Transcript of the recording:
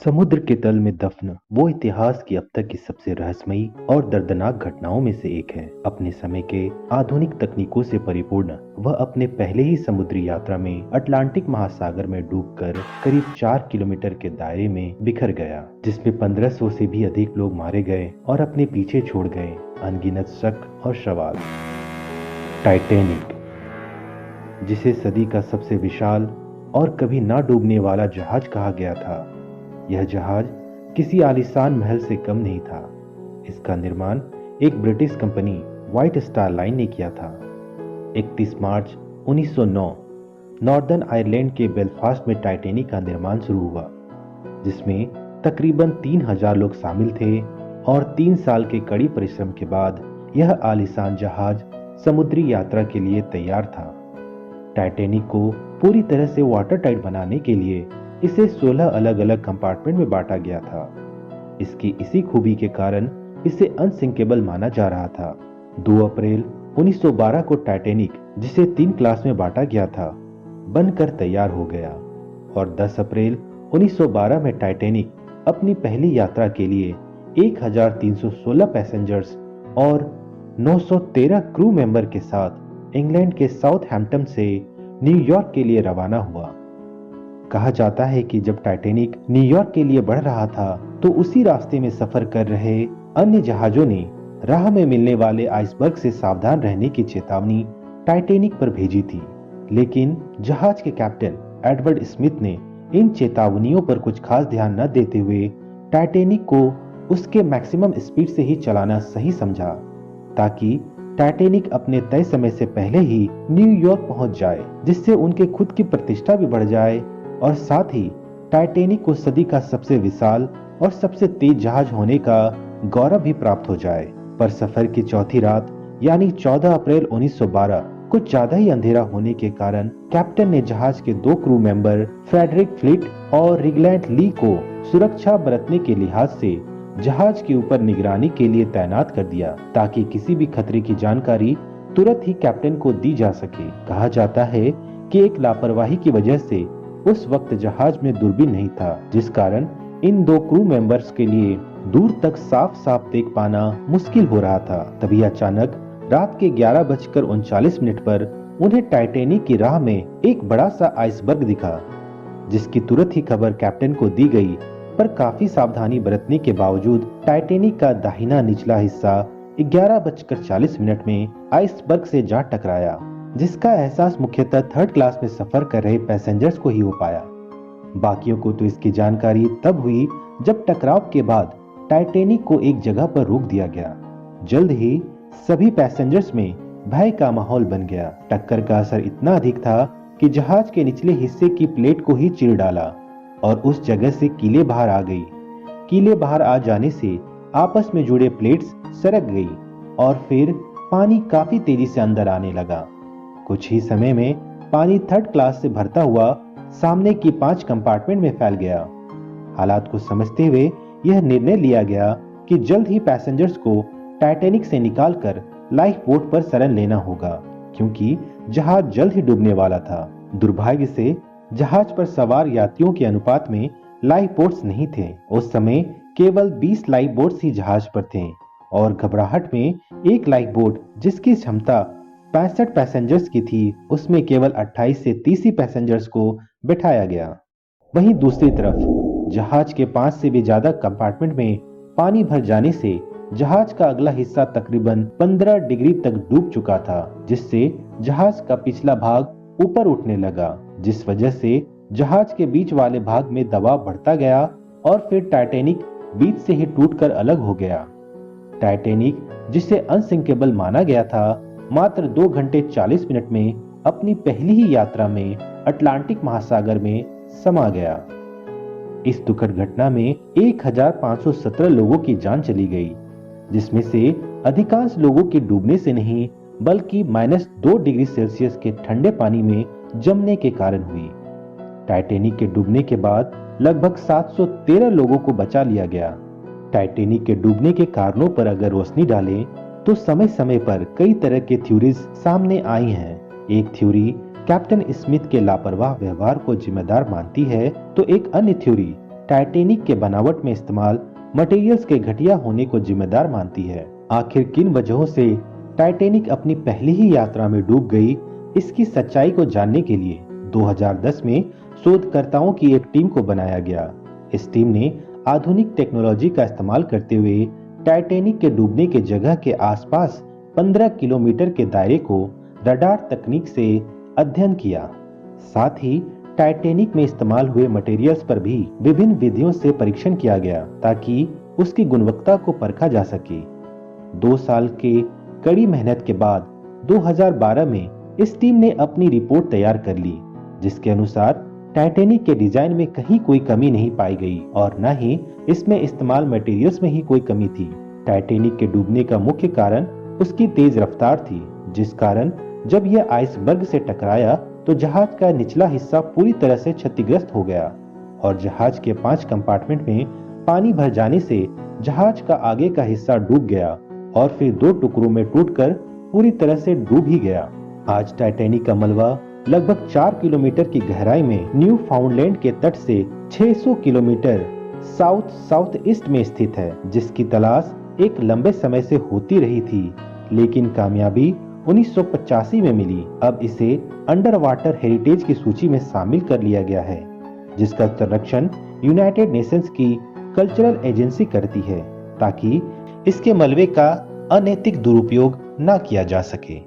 समुद्र के तल में दफन वो इतिहास की अब तक की सबसे रहस्यमयी और दर्दनाक घटनाओं में से एक है। अपने समय के आधुनिक तकनीकों से परिपूर्ण वह अपने पहले ही समुद्री यात्रा में अटलांटिक महासागर में डूबकर करीब 4 किलोमीटर के दायरे में बिखर गया, जिसमें 1500 से भी अधिक लोग मारे गए और अपने पीछे छोड़ गए अनगिनत शक और सवाल। टाइटैनिक, जिसे सदी का सबसे विशाल और कभी ना डूबने वाला जहाज कहा गया था, यह जहाज किसी आलीशान महल से कम नहीं था। इसका निर्माण एक British company white star line ने किया था। 31 मार्च 1909 नॉर्दर्न आयरलैंड के बेलफास्ट में टाइटैनिक का निर्माण शुरू हुआ, जिसमें तकरीबन 3000 लोग शामिल थे और 3 साल के कड़ी परिश्रम के बाद यह आलीशान जहाज समुद्री यात्रा के लिए तैयार था। टाइटैनिक को पूरी तरह से वाटर टाइट बनाने के लिए इसे 16 अलग अलग कंपार्टमेंट में बांटा गया था। इसकी इसी खूबी के कारण इसे अनसिंकेबल माना जा रहा था। 2 अप्रैल 1912 को टाइटैनिक, जिसे 3 क्लास में बांटा गया था, बनकर तैयार हो गया और 10 अप्रैल 1912 में टाइटैनिक अपनी पहली यात्रा के लिए 1316 पैसेंजर्स और 913 क्रू मेंबर के साथ इंग्लैंड के साउथहैम्पटन से न्यूयॉर्क के लिए रवाना हुआ। कहा जाता है कि जब टाइटैनिक न्यूयॉर्क के लिए बढ़ रहा था तो उसी रास्ते में सफर कर रहे अन्य जहाजों ने राह में मिलने वाले आइसबर्ग से सावधान रहने की चेतावनी टाइटैनिक पर भेजी थी, लेकिन जहाज के कैप्टन एडवर्ड स्मिथ ने इन चेतावनियों पर कुछ खास ध्यान न देते हुए टाइटैनिक को उसके मैक्सिमम स्पीड से ही चलाना सही समझा, ताकि टाइटैनिक अपने तय समय से पहले ही न्यूयॉर्क पहुंच जाए, जिससे उनके खुद की प्रतिष्ठा भी बढ़ जाए और साथ ही टाइटैनिक को सदी का सबसे विशाल और सबसे तेज जहाज होने का गौरव भी प्राप्त हो जाए। पर सफर की चौथी रात यानी 14 अप्रैल 1912 कुछ ज्यादा ही अंधेरा होने के कारण कैप्टन ने जहाज के 2 क्रू मेंबर फ्रेडरिक फ्लिट और रिगलैंड ली को सुरक्षा बरतने के लिहाज से जहाज के ऊपर निगरानी के लिए तैनात कर दिया, ताकि किसी भी खतरे की जानकारी तुरंत ही कैप्टन को दी जा सके। कहा जाता है कि एक लापरवाही की वजह से उस वक्त जहाज में दूरबीन नहीं था, जिस कारण इन 2 क्रू मेंबर्स के लिए दूर तक साफ साफ देख पाना मुश्किल हो रहा था। तभी अचानक रात के 11:39 पर उन्हें टाइटैनिक की राह में एक बड़ा सा आइसबर्ग दिखा, जिसकी तुरंत ही खबर कैप्टन को दी गई। पर काफी सावधानी बरतने के बावजूद टाइटैनिक का दाहिना निचला हिस्सा 11:40 में आइसबर्ग से जा टकराया, जिसका एहसास मुख्यतः 3rd क्लास में सफर कर रहे पैसेंजर्स को ही हो पाया। बाकियों को तो इसकी जानकारी तब हुई जब टकराव के बाद टाइटैनिक को एक जगह पर रोक दिया गया। जल्द ही सभी पैसेंजर्स में भय का माहौल बन गया। टक्कर का असर इतना अधिक था कि जहाज के निचले हिस्से की प्लेट को ही चीर डाला और उस जगह से कीलें बाहर आ गई। कीलें बाहर आ जाने से आपस में जुड़े प्लेट्स सरक गई और फिर पानी काफी तेजी से अंदर आने लगा। कुछ ही समय में पानी 3rd क्लास से भरता हुआ सामने की 5 कंपार्टमेंट में फैल गया। हालात को समझते हुए यह निर्णय लिया गया कि जल्द ही पैसेंजर्स को टाइटैनिक से निकालकर लाइफ बोट पर शरण लेना होगा, क्योंकि जहाज जल्द ही डूबने वाला था। दुर्भाग्य से जहाज पर सवार यात्रियों के अनुपात में लाइफ बोट्स नहीं थे। उस समय केवल 20 लाइफ बोट्स ही जहाज पर थे और घबराहट में एक लाइफ बोट, जिसकी क्षमता 65 पैसेंजर्स की थी, उसमें केवल 28 से 30 ही पैसेंजर्स को बैठाया गया। वहीं दूसरी तरफ जहाज के 5 से भी ज्यादा कंपार्टमेंट में पानी भर जाने से जहाज का अगला हिस्सा तकरीबन 15 डिग्री तक डूब चुका था, जिससे जहाज का पिछला भाग ऊपर उठने लगा, जिस वजह से जहाज के बीच वाले भाग में दबाव बढ़ता गया और फिर टाइटैनिक बीच से ही टूटकर अलग हो गया। टाइटैनिक, जिसे अनसिंकेबल माना गया था, मात्र 2 घंटे 40 मिनट में अपनी पहली ही यात्रा में अटलांटिक महासागर में समा गया। इस दुखद घटना में 1517 लोगों की जान चली गई, जिसमें से अधिकांश लोगों के डूबने से नहीं बल्कि -2 डिग्री सेल्सियस के ठंडे पानी में जमने के कारण हुई। टाइटैनिक के डूबने के बाद लगभग 713 लोगों को बचा लिया गया। टाइटैनिक के डूबने के कारणों पर अगर रोशनी डालें तो समय समय पर कई तरह के थ्योरीज सामने आई हैं। एक थ्योरी कैप्टन स्मिथ के लापरवाह व्यवहार को जिम्मेदार मानती है, तो एक अन्य थ्योरी टाइटैनिक के बनावट में इस्तेमाल मटेरियल्स के घटिया होने को जिम्मेदार मानती है। आखिर किन वजहों से टाइटैनिक अपनी पहली ही यात्रा में डूब गई, इसकी सच्चाई को जानने के लिए 2010 में शोधकर्ताओं की एक टीम को बनाया गया। इस टीम ने आधुनिक टेक्नोलॉजी का इस्तेमाल करते हुए टाइटैनिक के डूबने के जगह के आसपास 15 किलोमीटर के दायरे को रडार तकनीक से अध्ययन किया। साथ ही टाइटैनिक में इस्तेमाल हुए मटेरियल्स पर भी विभिन्न विधियों से परीक्षण किया गया ताकि उसकी गुणवत्ता को परखा जा सके। 2 साल के कड़ी मेहनत के बाद 2012 में इस टीम ने अपनी रिपोर्ट तैयार कर ली, जिसके अनुसार टाइटैनिक के डिजाइन में कहीं कोई कमी नहीं पाई गई और न ही इसमें इस्तेमाल मटेरियल्स में ही कोई कमी थी। टाइटैनिक के डूबने का मुख्य कारण उसकी तेज रफ्तार थी, जिस कारण जब यह आइसबर्ग से टकराया तो जहाज का निचला हिस्सा पूरी तरह से क्षतिग्रस्त हो गया और जहाज के 5 कंपार्टमेंट में पानी भर जाने से जहाज का आगे का हिस्सा डूब गया और फिर 2 टुकड़ों में टूटकर पूरी तरह से डूब ही गया। आज टाइटैनिक का मलबा लगभग 4 किलोमीटर की गहराई में न्यू फाउंडलैंड के तट से 600 किलोमीटर साउथ साउथ ईस्ट में स्थित है, जिसकी तलाश एक लंबे समय से होती रही थी, लेकिन कामयाबी 1985 में मिली। अब इसे अंडर वाटर हेरिटेज की सूची में शामिल कर लिया गया है, जिसका संरक्षण यूनाइटेड नेशंस की कल्चरल एजेंसी करती है ताकि इसके मलबे का अनैतिक दुरुपयोग न किया जा सके।